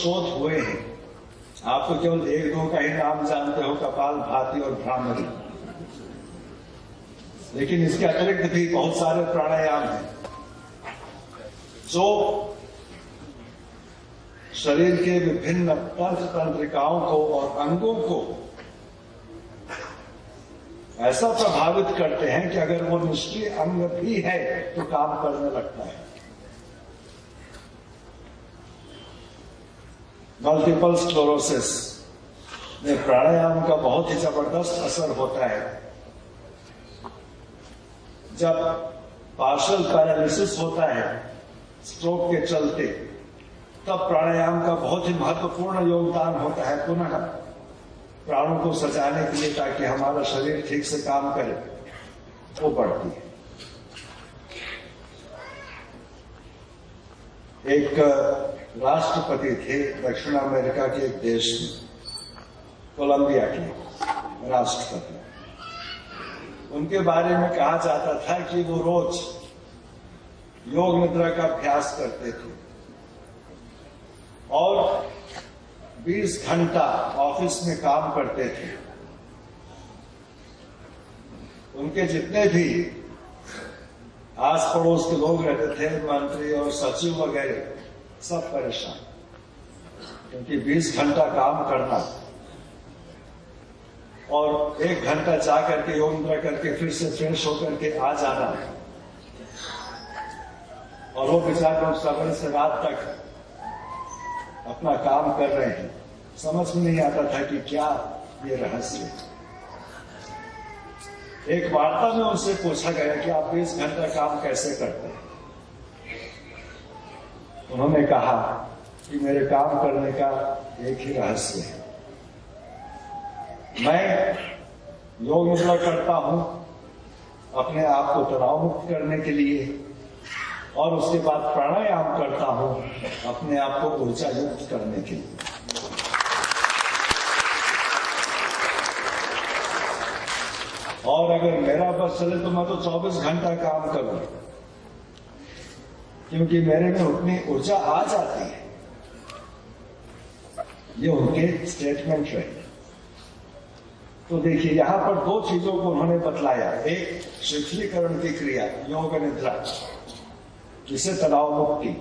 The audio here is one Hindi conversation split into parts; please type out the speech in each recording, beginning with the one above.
शोध हुए हैं। आप तो केवल एक दो का ही नाम जानते हो, कपालभाति और भ्रामरी, लेकिन इसके अतिरिक्त भी बहुत सारे प्राणायाम हैं जो शरीर के विभिन्न तंत्रिकाओं को और अंगों को ऐसा प्रभावित करते हैं कि अगर वो निष्क्रिय अंग भी है तो काम करने लगता है। मल्टीपल स्क्लेरोसिस में प्राणायाम का बहुत ही जबरदस्त असर होता है। जब पार्शियल पैरालिसिस होता है स्ट्रोक के चलते, तब प्राणायाम का बहुत ही महत्वपूर्ण योगदान होता है पुनः प्राणों को सजाने के लिए, ताकि हमारा शरीर ठीक से काम करे, वो बढ़ती है। एक राष्ट्रपति थे दक्षिण अमेरिका के एक देश में, कोलंबिया के राष्ट्रपति। उनके बारे में कहा जाता था कि वो रोज योग निद्रा का अभ्यास करते थे और 20 घंटा ऑफिस में काम करते थे। उनके जितने भी आस पड़ोस के लोग रहते थे, मंत्री और सचिव वगैरह, सब परेशान, क्योंकि 20 घंटा काम करना और 1 घंटा जा करके योग निद्रा करके फिर से फ्रेश होकर के आ जाना, और वो बेचारे लोग सवेरे से रात तक अपना काम कर रहे हैं। समझ में नहीं आता था कि क्या ये रहस्य है। एक वार्ता में उनसे पूछा गया कि आप 20 घंटा काम कैसे करते हैं। उन्होंने कहा कि मेरे काम करने का एक ही रहस्य है, मैं योग निद्रा करता हूं अपने आप को तनाव मुक्त करने के लिए, और उसके बाद प्राणायाम करता हूं अपने आप को ऊर्जा युक्त करने के लिए। और अगर मेरा बस चले तो मैं तो 24 घंटा काम करूं, क्योंकि मेरे में उतनी ऊर्जा आ जाती है। ये उनके स्टेटमेंट रहे। तो देखिए, यहां पर 2 चीजों को उन्होंने बतलाया। एक शिथिलीकरण की क्रिया योग निद्रा, जिसे तनाव मुक्ति,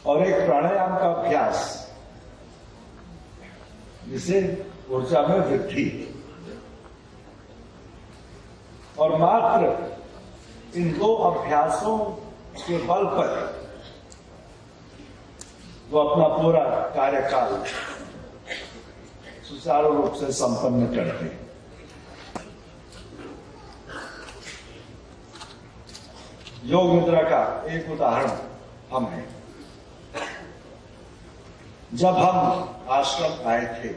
और एक प्राणायाम का अभ्यास, जिसे ऊर्जा में वृद्धि। और मात्र इन 2 अभ्यासों के बल पर वो अपना पूरा कार्यकाल सुचारू रूप से संपन्न करते हैं। योग निद्रा का एक उदाहरण हम हैं। जब हम आश्रम आए थे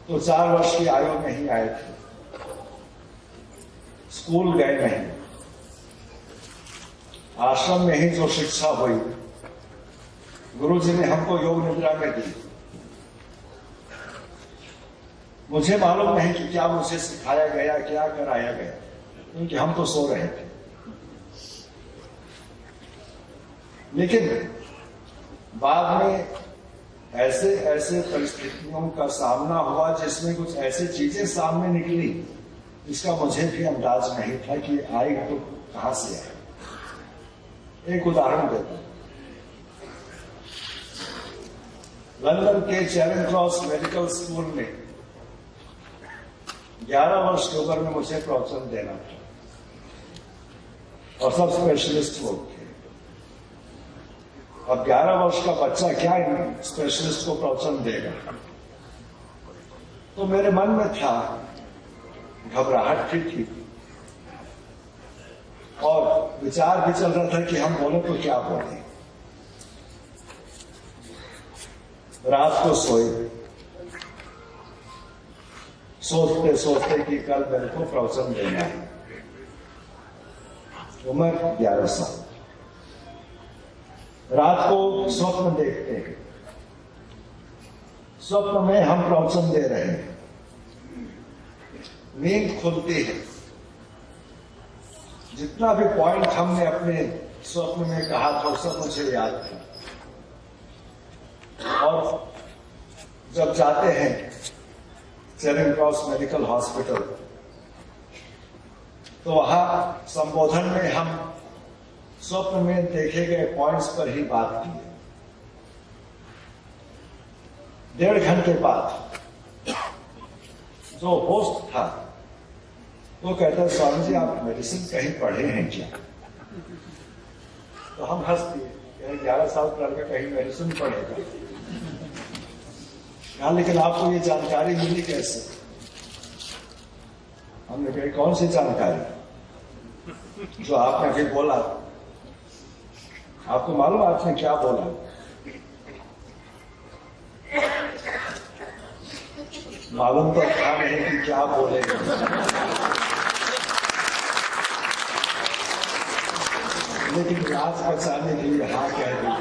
तो 4 वर्ष की आयु में ही आए थे, स्कूल गए नहीं। आश्रम में ही जो शिक्षा हुई गुरुजी ने हमको योग निद्रा में दी। मुझे मालूम नहीं कि क्या मुझे सिखाया गया, क्या कराया गया, क्योंकि हम तो सो रहे थे। लेकिन बाद में ऐसे ऐसे परिस्थितियों का सामना हुआ जिसमें कुछ ऐसी चीजें सामने निकली जिसका मुझे भी अंदाज नहीं था कि आई तो कहां से आई। एक उदाहरण देता हूं। लंदन के चैरिंग क्रॉस मेडिकल स्कूल में 11 वर्ष की उम्र में मुझे प्रवचन देना था, और सब स्पेशलिस्ट लोग थे। अब 11 वर्ष का बच्चा क्या स्पेशलिस्ट को प्रवचन देगा? तो मेरे मन में था, घबराहट थी और विचार भी चल रहा था कि हम बोले तो क्या बोले। रात को सोए, सोचते सोचते कि कल मेरे को प्रवचन देना है। उम्र 11 साल। रात को स्वप्न देखते हैं, स्वप्न में हम प्रवचन दे रहे हैं। नींद खुलती है, जितना भी पॉइंट हमने अपने स्वप्न में कहा था सब मुझे याद था। जब जाते हैं चेरिंग क्रॉस मेडिकल हॉस्पिटल, तो वहां संबोधन में हम स्वप्न में देखे गए पॉइंट्स पर ही बात की। 1.5 घंटे बाद जो होस्ट था वो कहता है, स्वामी जी आप मेडिसिन कहीं पढ़े हैं क्या? तो हम हंस दिए, 11 साल का लड़का कहीं मेडिसिन पढ़ेगा? कहा लेकिन आपको ये जानकारी मिली कैसे? हमने कही कौन सी जानकारी? जो आपने अभी बोला। आपको मालूम आपने क्या बोला? मालूम तो था नहीं कि क्या बोले। लेकिन लाज बचाने के लिए हाँ कह दिया।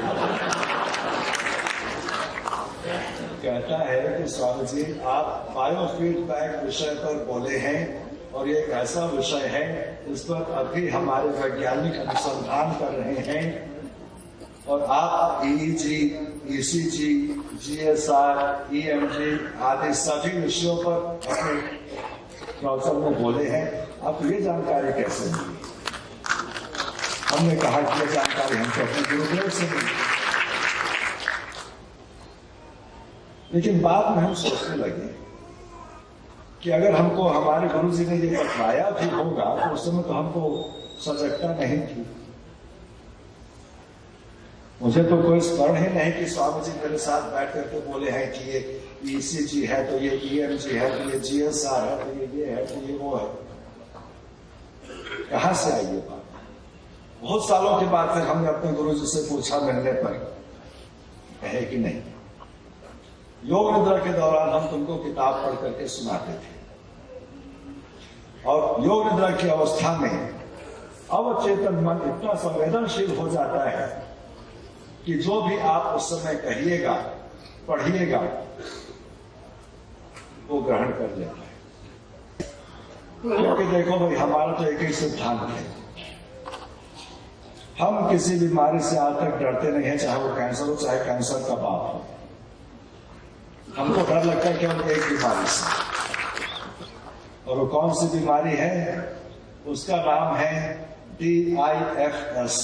कहता है कि स्वामी जी आप बायोफीडबैक विषय पर बोले हैं और ये एक ऐसा विषय है इस पर अभी हमारे वैज्ञानिक अनुसंधान कर रहे हैं और आप EEG, ECG, GSR, EMG आदि सभी विषयों पर अपने प्रवचन में बोले हैं, आपको ये जानकारी कैसे मिली? हमने कहा कि ये जानकारी हमको अपने गुरुदेव से मिली। लेकिन बाद में हम सोचने लगे कि अगर हमको हमारे गुरु जी ने ये बतलाया भी होगा तो उस समय तो हमको सजगता नहीं थी। मुझे तो कोई स्मरण ही नहीं कि स्वामी जी मेरे साथ बैठ करके बोले हैं कि ये ECG है तो ये EMG है तो ये GSR है तो ये है तो ये वो है। कहां से आई ये बात? बहुत सालों के बाद फिर हमने अपने गुरु जी से पूछा मिलने पर, कहे कि नहीं, योग निद्रा के दौरान हम तुमको किताब पढ़ करके सुनाते थे और योग निद्रा की अवस्था में अवचेतन मन इतना संवेदनशील हो जाता है कि जो भी आप उस समय कहिएगा पढ़िएगा वो ग्रहण कर लेता है। क्योंकि देखो भाई हमारा तो एक ही सिद्धांत है, हम किसी बीमारी से आज तक डरते नहीं है, चाहे वो कैंसर हो चाहे कैंसर का बाप हो। हमको डर लगता है केवल एक बीमारी से, और वो कौन सी बीमारी है? उसका नाम है DIFS,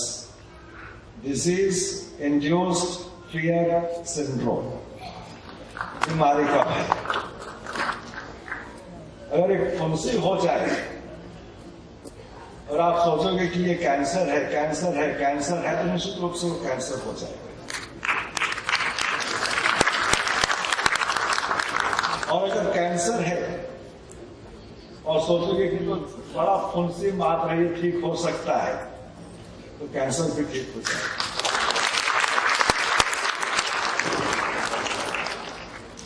disease induced fear syndrome, बीमारी का भय। अगर एक फुंसी हो जाए और आप सोचोगे कि ये कैंसर है कैंसर है कैंसर है, तो निश्चित रूप से वो कैंसर हो जाएगा। और अगर कैंसर है और सोचोगे कि तो बड़ा फुंसी मार रही ठीक हो सकता है, तो कैंसर भी ठीक हो जाएगा।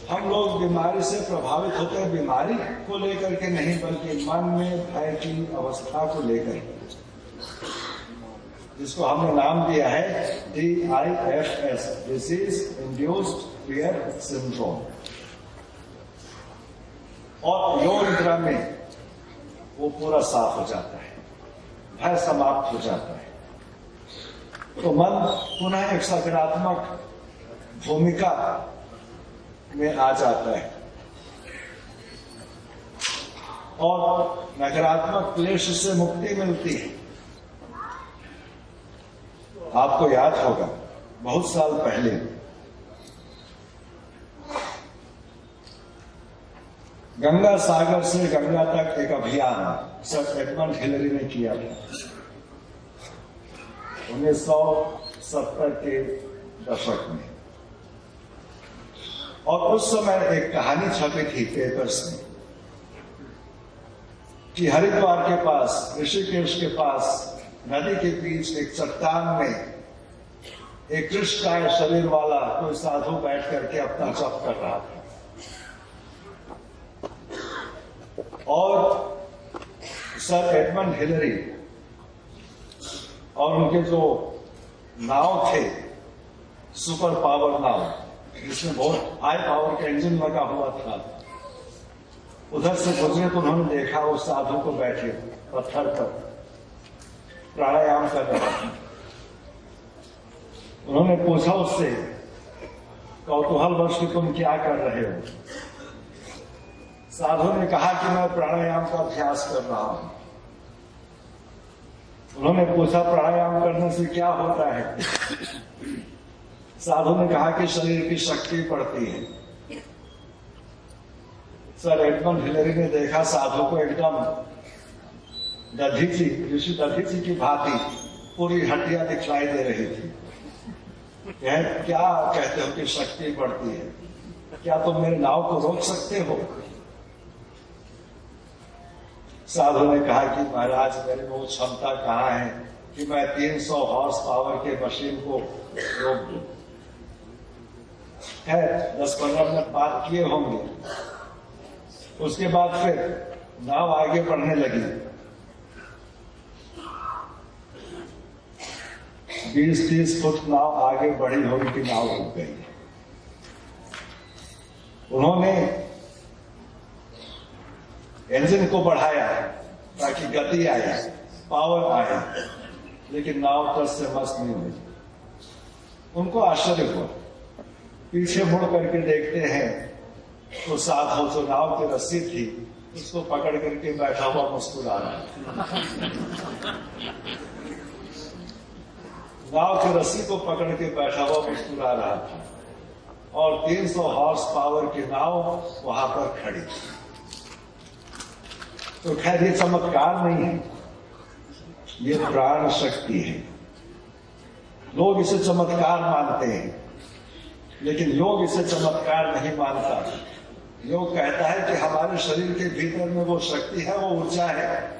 हम लोग बीमारी से प्रभावित होते हैं, बीमारी को लेकर के नहीं बल्कि मन में भय की अवस्था को लेकर, जिसको हमने नाम दिया है DIFS, disease induced fear syndrome. और योग निद्रा में वो पूरा साफ हो जाता है, भय समाप्त हो जाता है, तो मन पुनः एक सकारात्मक भूमिका में आ जाता है और नकारात्मक क्लेश से मुक्ति मिलती है। आपको याद होगा बहुत साल पहले गंगा सागर से गंगा तक एक अभियान सर एडमंड हिलरी ने किया था 1970 के दशक में। और उस समय एक कहानी छपी थी पेपर्स में कि हरिद्वार के पास, ऋषिकेश के पास नदी के बीच एक चट्टान में एक कृष्णकाय शरीर वाला कोई साधु बैठ करके अपना जप कर रहा था और सर एडमंड हिलरी और उनके जो नाव थे, सुपर पावर नाव, जिसमें बहुत हाई पावर का इंजन लगा हुआ था, उधर से गुजरे तो उन्होंने देखा उस साधु को बैठे पत्थर पर प्राणायाम कर रहा था। उन्होंने पूछा उससे कौतूहलवश कि तुम क्या कर रहे हो? साधु ने कहा कि मैं प्राणायाम का अभ्यास कर रहा हूं। उन्होंने पूछा प्राणायाम करने से क्या होता है? साधु ने कहा कि शरीर की शक्ति बढ़ती है। सर एडमंड हिलरी ने देखा साधु को एकदम दधीची, ऋषि दधीची की भांति पूरी हड्डियां दिखलाई दे रही थी। क्या कहते हो कि शक्ति बढ़ती है? क्या तुम मेरे नाव को रोक सकते हो? साधु ने कहा कि महाराज मेरे में वो क्षमता कहाँ है कि मैं 300 हॉर्स पावर के मशीन को रोक दूं। है 10-15 मिनट बात किए होंगे। उसके बाद फिर नाव आगे बढ़ने लगी। 20-30 फुट नाव आगे बढ़ी होगी कि नाव रुक गई। उन्होंने इंजन को बढ़ाया ताकि गति आए, पावर आए, लेकिन नाव तट से मस्त नहीं हुई। उनको आश्चर्य हुआ। पीछे मुड़ करके देखते हैं तो साधु जो नाव की रस्सी थी उसको पकड़ करके बैठा हुआ मुस्कुरा रहा। नाव की रस्सी को पकड़ के बैठा हुआ मुस्कुरा रहा था और 300 हॉर्स पावर की नाव वहां पर खड़ी। तो खैर ये चमत्कार नहीं है, ये प्राण शक्ति है। लोग इसे चमत्कार मानते हैं, लेकिन योग इसे चमत्कार नहीं मानता। योग कहता है कि हमारे शरीर के भीतर में वो शक्ति है, वो ऊर्जा है